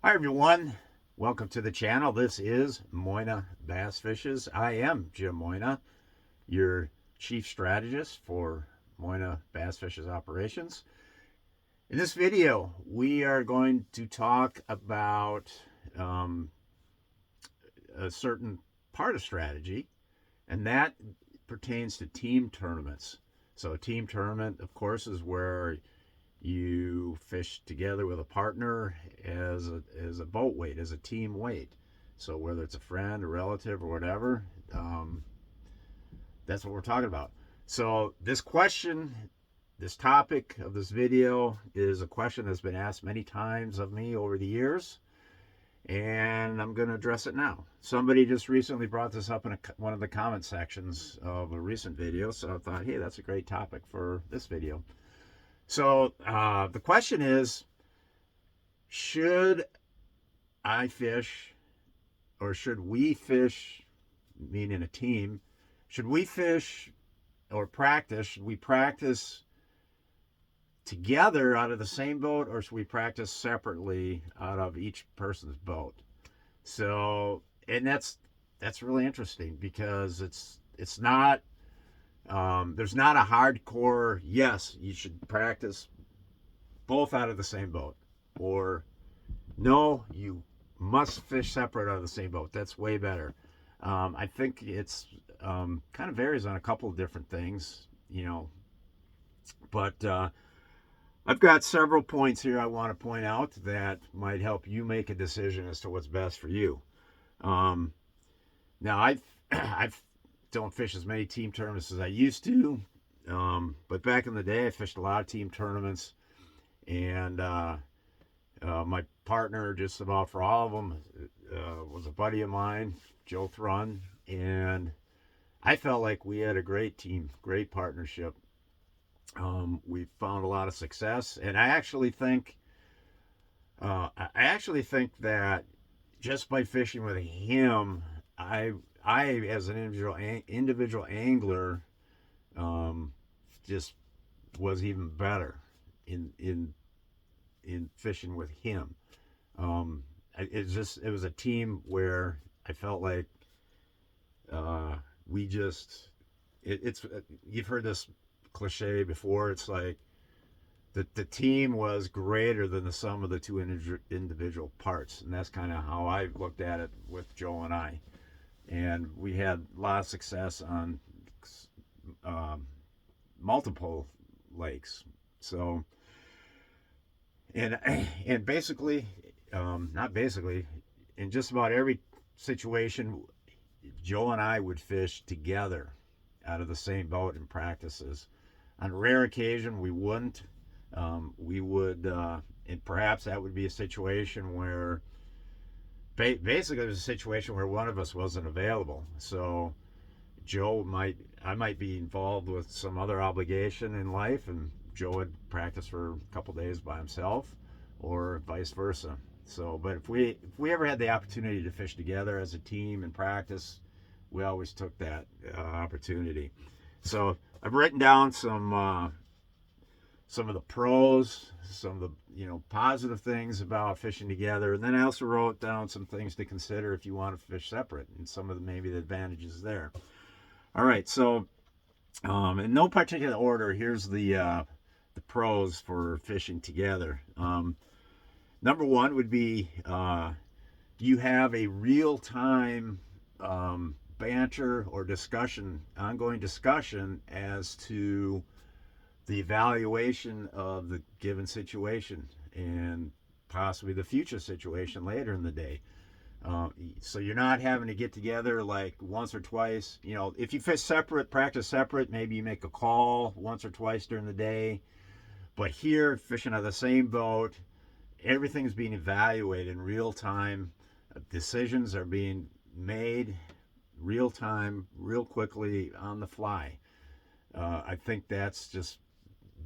Hi everyone, welcome to the channel. This is Moyna Bass Fishes. I am Jim Moyna, your chief strategist for Moyna Bass Fishes operations. In this video, we are going to talk about a certain part of strategy, and that pertains to team tournaments. So a team tournament, of course, is where you fish together with a partner as a boat weight, as a team weight. So whether it's a friend, a relative, or whatever, that's what we're talking about. So this topic of this video is a question that's been asked many times of me over the years, and I'm going to address it now. Somebody just recently brought this up in one of the comment sections of a recent video, so I thought, hey, that's a great topic for this video. So the question is, should I fish, or should we fish, meaning a team, should we fish or practice, should we practice together out of the same boat, or should we practice separately out of each person's boat? So, and that's really interesting because it's not, there's not a hardcore, yes, you should practice both out of the same boat, or no, you must fish separate out of the same boat. That's way better. I think it's kind of varies on a couple of different things, but I've got several points here I want to point out that might help you make a decision as to what's best for you. Um, Now, I've don't fish as many team tournaments as I used to, but back in the day, I fished a lot of team tournaments, and my partner, just about for all of them, was a buddy of mine, Joe Thrun, and I felt like we had a great team, great partnership. We found a lot of success, and I actually think that just by fishing with him, I as an individual angler, um, just was even better in fishing with him. It was a team where I felt like we just it's you've heard this cliche before. It's like the team was greater than the sum of the two individual parts, and that's kind of how I looked at it with Joe and I. And we had a lot of success on um, multiple lakes. So and and basically, not basically, in just about every situation, Joe and I would fish together out of the same boat in practices. On rare occasion, we wouldn't. We would, and perhaps that would be a situation where basically it was a situation where one of us wasn't available. So I might be involved with some other obligation in life, and Joe would practice for a couple days by himself, or vice versa. So, but if we ever had the opportunity to fish together as a team and practice, we always took that opportunity. So I've written down some of the pros, some of the positive things about fishing together, and then I also wrote down some things to consider if you want to fish separate, and some of maybe the advantages there. All right, so in no particular order, here's the pros for fishing together. Number one would be you have a real time banter or ongoing discussion as to the evaluation of the given situation and possibly the future situation later in the day. So you're not having to get together like once or twice. If you fish separate, practice separate, maybe you make a call once or twice during the day. But here, fishing on the same boat, everything's being evaluated in real time. Decisions are being made real time, real quickly, on the fly. I think that's just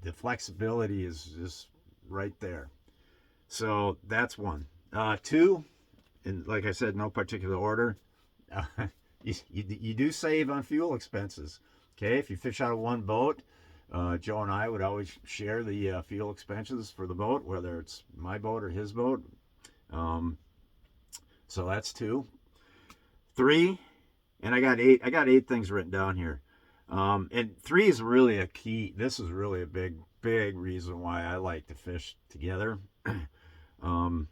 the flexibility is just right there. So that's one. Two, and like I said, no particular order. Uh, you do save on fuel expenses. Okay, if you fish out of one boat, Joe and I would always share the fuel expenses for the boat, whether it's my boat or his boat. Um, so that's 2. 3, and I got eight things written down here. And 3 is really a key. This is really a big reason why I like to fish together. um,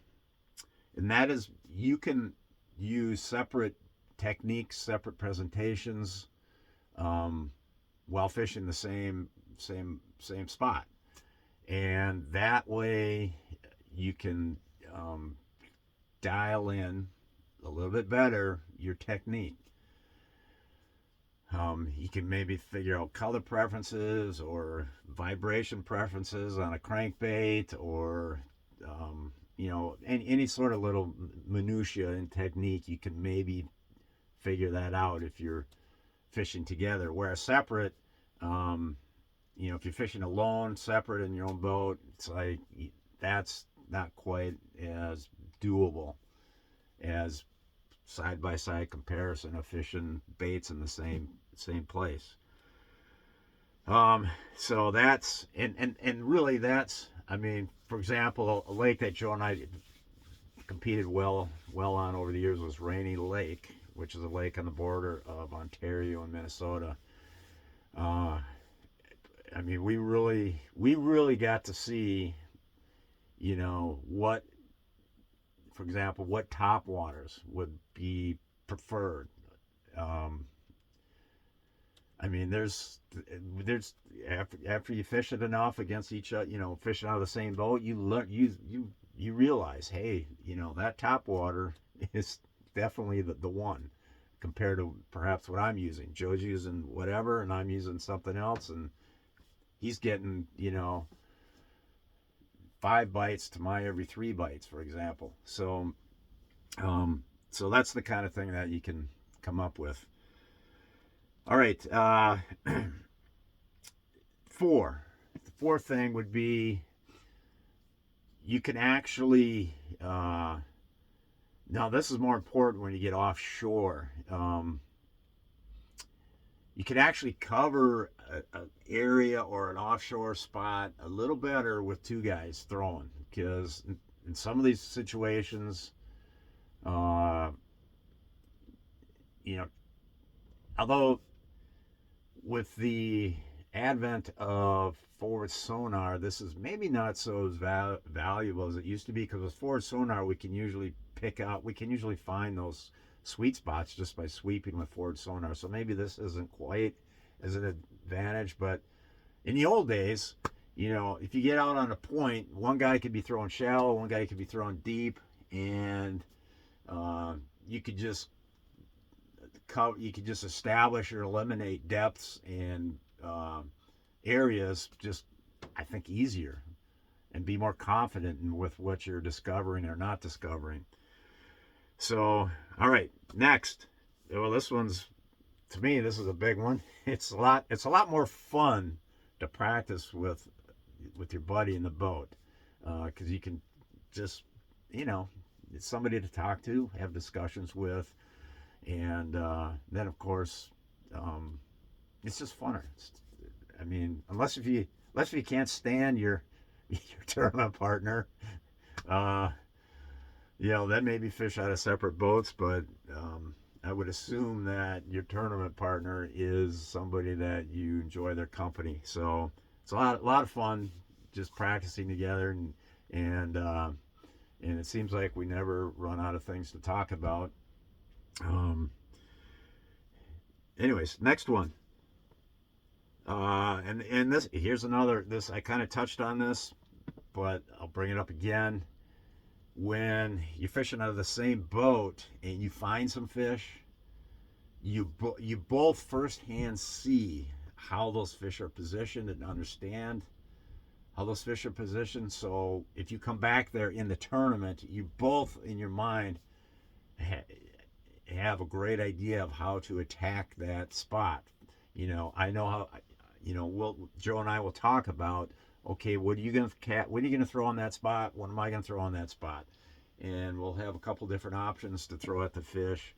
and that is, you can use separate techniques, separate presentations, um, while fishing the same spot, and that way you can um, dial in a little bit better your technique. You can maybe figure out color preferences or vibration preferences on a crankbait, or any sort of little minutia in technique. You can maybe figure that out if you're fishing together. Whereas separate, um, if you're fishing alone, separate in your own boat, it's like that's not quite as doable as side by side comparison of fishing baits in the same place. So that's and really that's, I mean, for example, a lake that Joe and I competed well on over the years was Rainy Lake, which is a lake on the border of Ontario and Minnesota. Uh, I mean, we really got to see, what, for example, what top waters would be preferred. Um, I mean, there's after you fish it enough against each other, fishing out of the same boat, you learn you realize, hey, that top water is definitely the one compared to perhaps what I'm using. Joe's using whatever, and I'm using something else, and he's getting 5 bites to my every 3 bites, for example. So that's the kind of thing that you can come up with. All right. 4. The fourth thing would be, you can actually. Now, this is more important when you get offshore. You can actually cover an area or an offshore spot a little better with 2 guys throwing, because in some of these situations, uh, you know, although with the advent of forward sonar, this is maybe not so as valuable as it used to be, because with forward sonar we can usually find those sweet spots just by sweeping with forward sonar. So maybe this isn't quite as an advantage, but in the old days, if you get out on a point, one guy could be throwing shallow, one guy could be throwing deep, and you could just establish or eliminate depths and areas just, I think, easier, and be more confident with what you're discovering or not discovering. So, all right, next. Well, this one's, to me, this is a big one. It's a lot more fun to practice with your buddy in the boat, because you can just, it's somebody to talk to, have discussions with, and then of course, it's just funner. I mean, unless if you can't stand your tournament partner, uh, then maybe fish out of separate boats. But I would assume that your tournament partner is somebody that you enjoy their company. So it's a lot of fun just practicing together, and it seems like we never run out of things to talk about. Um, Anyways, next one. And this, here's another. This, I kind of touched on this, but I'll bring it up again. When you're fishing out of the same boat and you find some fish, you both firsthand see how those fish are positioned and understand how those fish are positioned. So if you come back there in the tournament, you both in your mind have a great idea of how to attack that spot. I know how. Joe and I will talk about, okay, what are you gonna throw on that spot? What am I gonna throw on that spot? And we'll have a couple different options to throw at the fish.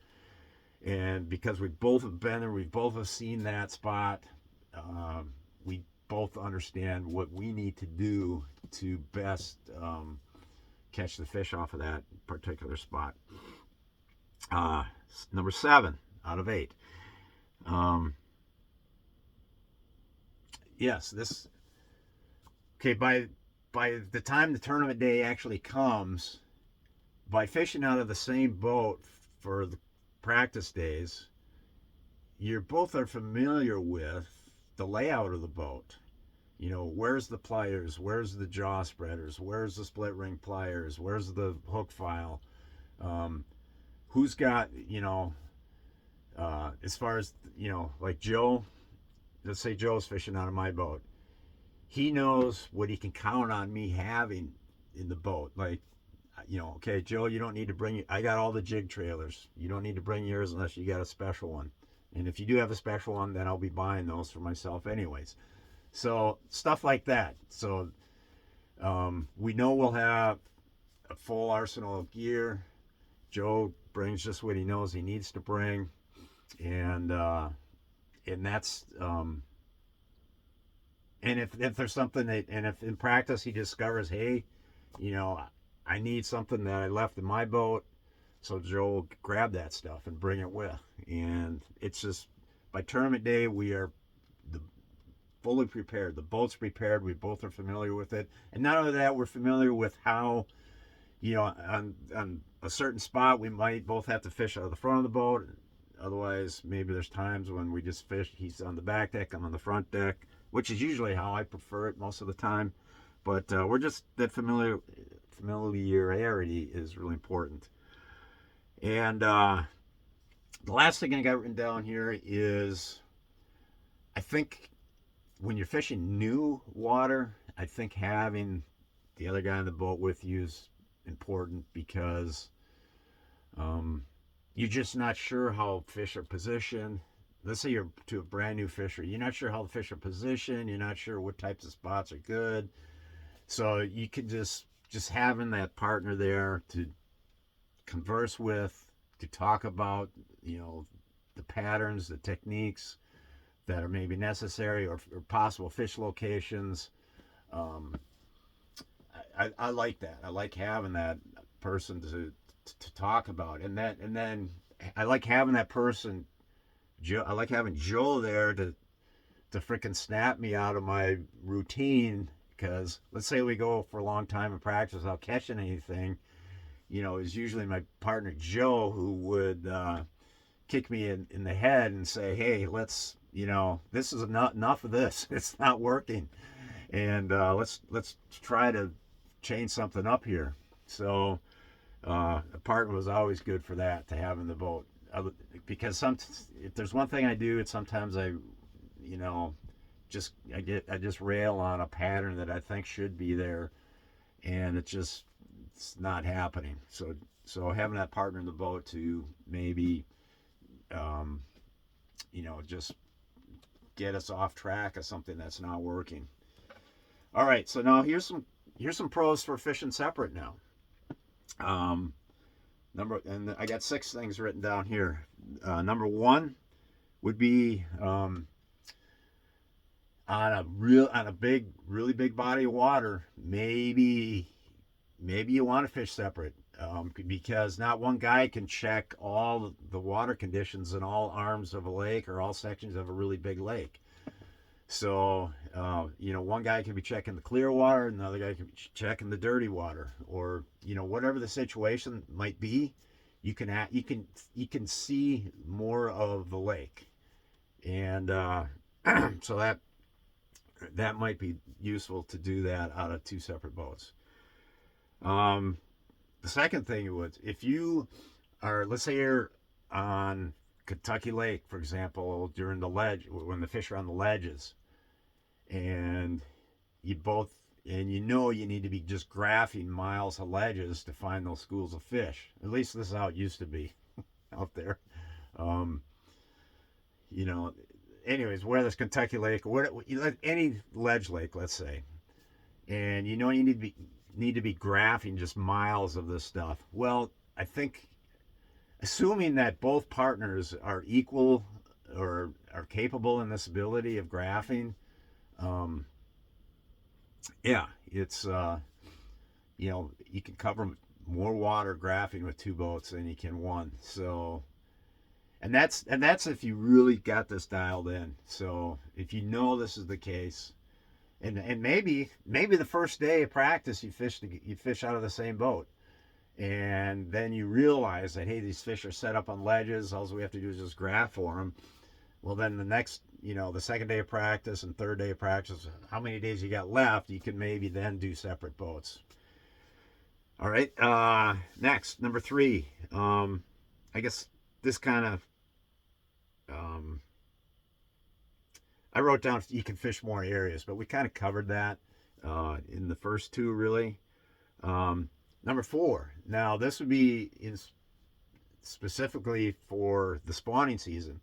And because we both have been there, we both have seen that spot, we both understand what we need to do to best catch the fish off of that particular spot. Number 7 out of 8. Yes, this okay. By the time the tournament day actually comes, by fishing out of the same boat for the practice days, you both are familiar with the layout of the boat. You know, where's the pliers, where's the jaw spreaders, where's the split ring pliers, where's the hook file, who's got, as far as, like Joe, let's say Joe's fishing out of my boat. He knows what he can count on me having in the boat. Like, okay, Joe, you don't need to bring, I got all the jig trailers. You don't need to bring yours unless you got a special one. And if you do have a special one, then I'll be buying those for myself anyways. So stuff like that. So we know we'll have a full arsenal of gear. Joe brings just what he knows he needs to bring. And that's, and if there's something that, and if in practice he discovers, hey, I need something that I left in my boat, so Joe will grab that stuff and bring it with. And it's just, by tournament day, we are fully prepared. The boat's prepared. We both are familiar with it. And not only that, we're familiar with how, on a certain spot, we might both have to fish out of the front of the boat. Otherwise, maybe there's times when we just fish. He's on the back deck, I'm on the front deck, which is usually how I prefer it most of the time. But we're just, that familiarity is really important. And the last thing I got written down here is, I think when you're fishing new water, I think having the other guy on the boat with you is important, because you're just not sure how fish are positioned. Let's say you're to a brand new fisher. You're not sure how the fish are positioned. You're not sure what types of spots are good. So you could just having that partner there to converse with, to talk about, the patterns, the techniques that are maybe necessary, or possible fish locations. I like that. I like having that person to talk about, and then I like having that person. Joe, I like having Joe there to freaking snap me out of my routine, because let's say we go for a long time in practice without catching anything. It's usually my partner Joe who would kick me in the head and say, hey, let's, this is enough of this. It's not working, and let's try to change something up here. So a partner was always good for that, to have in the boat. Because if there's one thing I do, it's sometimes I just rail on a pattern that I think should be there, and it's not happening. So having that partner in the boat to maybe just get us off track of something that's not working. All right, so now here's some pros for fishing separate now. And I got 6 things written down here. Number 1 would be on a really big body of water. Maybe you want to fish separate, because not one guy can check all the water conditions in all arms of a lake or all sections of a really big lake. So, one guy can be checking the clear water, and another guy can be checking the dirty water, or, whatever the situation might be, you can see more of the lake. And, so that might be useful to do that out of 2 separate boats. The second thing was, if you are, let's say you're on Kentucky Lake, for example, during the ledge, when the fish are on the ledges, and you need to be just graphing miles of ledges to find those schools of fish. At least this is how it used to be out there. Anyways, whether it's Kentucky Lake or any ledge lake, let's say, and you need to be graphing just miles of this stuff. Well, I think, assuming that both partners are equal or are capable in this ability of graphing, it's you can cover more water graphing with 2 boats than you can one. So, and that's if you really got this dialed in. So if you know this is the case, and maybe the first day of practice you fish out of the same boat, and then you realize that, hey, these fish are set up on ledges. All we have to do is just graph for them. Well, then the second day of practice and third day of practice, how many days you got left, you can maybe then do separate boats. All right. Next, number 3. I guess this kind of, I wrote down you can fish more areas, but we kind of covered that in the first 2, really. Number 4. Now, this would be specifically for the spawning season.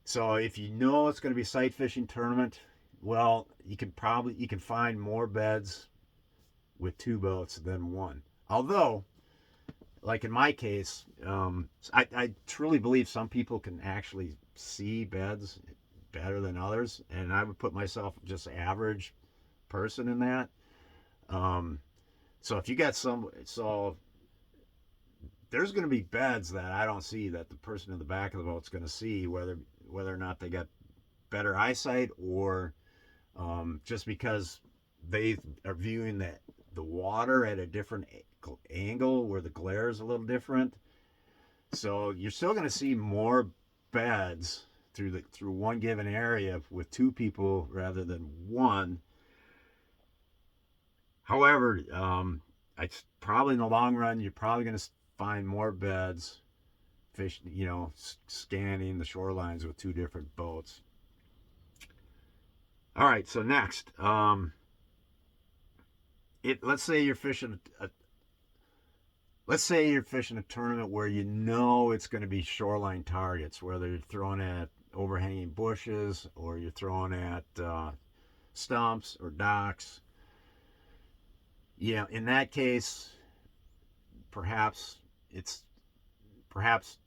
So if you know it's going to be a sight fishing tournament, well, you can find more beds with 2 boats than one. Although, like in my case, I truly believe some people can actually see beds better than others, and I would put myself just average person in that. So if you got there's going to be beds that I don't see that the person in the back of the boat's going to see, whether or not they got better eyesight or just because they are viewing the water at a different angle where the glare is a little different. So you're still going to see more beds through one given area with 2 people rather than one. However, it's probably in the long run you're probably going to find more beds fish, scanning the shorelines with 2 different boats. All right, so next, let's say you're fishing a tournament where it's going to be shoreline targets, whether you're throwing at overhanging bushes or you're throwing at stumps or docks. In that case, perhaps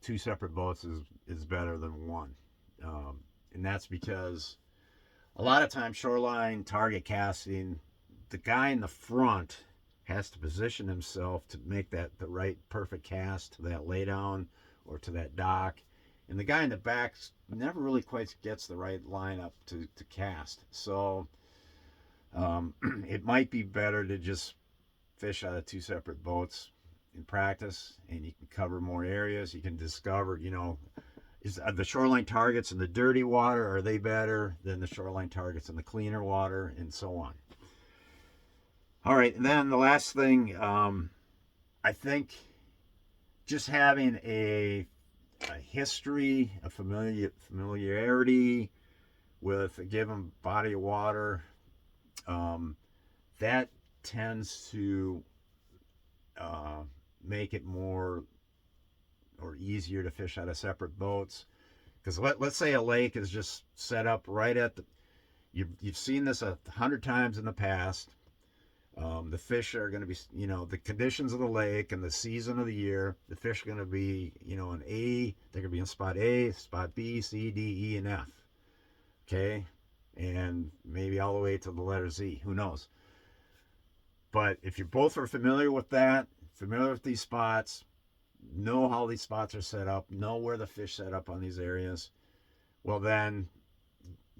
2 separate boats is better than one, and that's because a lot of times shoreline target casting, the guy in the front has to position himself to make the right perfect cast to that laydown or to that dock, and the guy in the back never really quite gets the right lineup to cast. So it might be better to just fish out of 2 separate boats in practice, and you can cover more areas. You can discover, is the shoreline targets in the dirty water, are they better than the shoreline targets in the cleaner water, and so on. All right, and then the last thing, I think just having a history, a familiarity with a given body of water, that tends to make it more or easier to fish out of separate boats. Because let's say a lake is just set up right at you've seen this 100 times in the past. The fish are going to be, the conditions of the lake and the season of the year, the fish are going to be, they're going to be in spot A, spot B, C, D, E, and F. Okay? And maybe all the way to the letter Z. Who knows? But if you both are familiar with that, familiar with these spots, know how these spots are set up, know where the fish set up on these areas, well then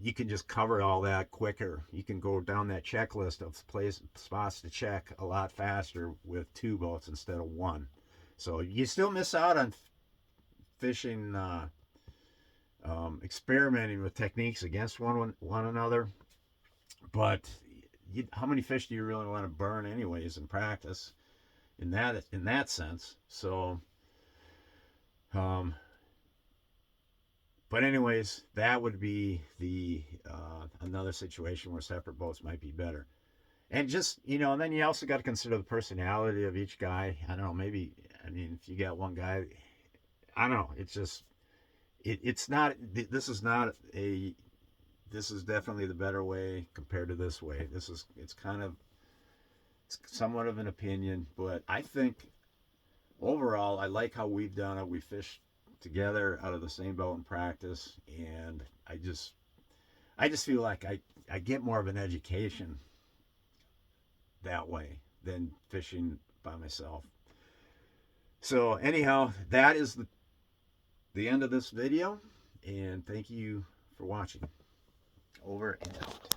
you can just cover all that quicker. You can go down that checklist of spots to check a lot faster with 2 boats instead of 1. So you still miss out on fishing, experimenting with techniques against one another, but how many fish do you really want to burn anyways in practice in that sense? So but anyways, that would be the another situation where separate boats might be better. And just, and then you also got to consider the personality of each guy. I don't know, if you got one guy, I don't know, it's just it's not, this is definitely the better way compared to this way. It's somewhat of an opinion, but I think overall I like how we've done it. We fished together out of the same boat in practice, and I just feel like I get more of an education that way than fishing by myself. So anyhow, that is the end of this video, and thank you for watching. Over and out.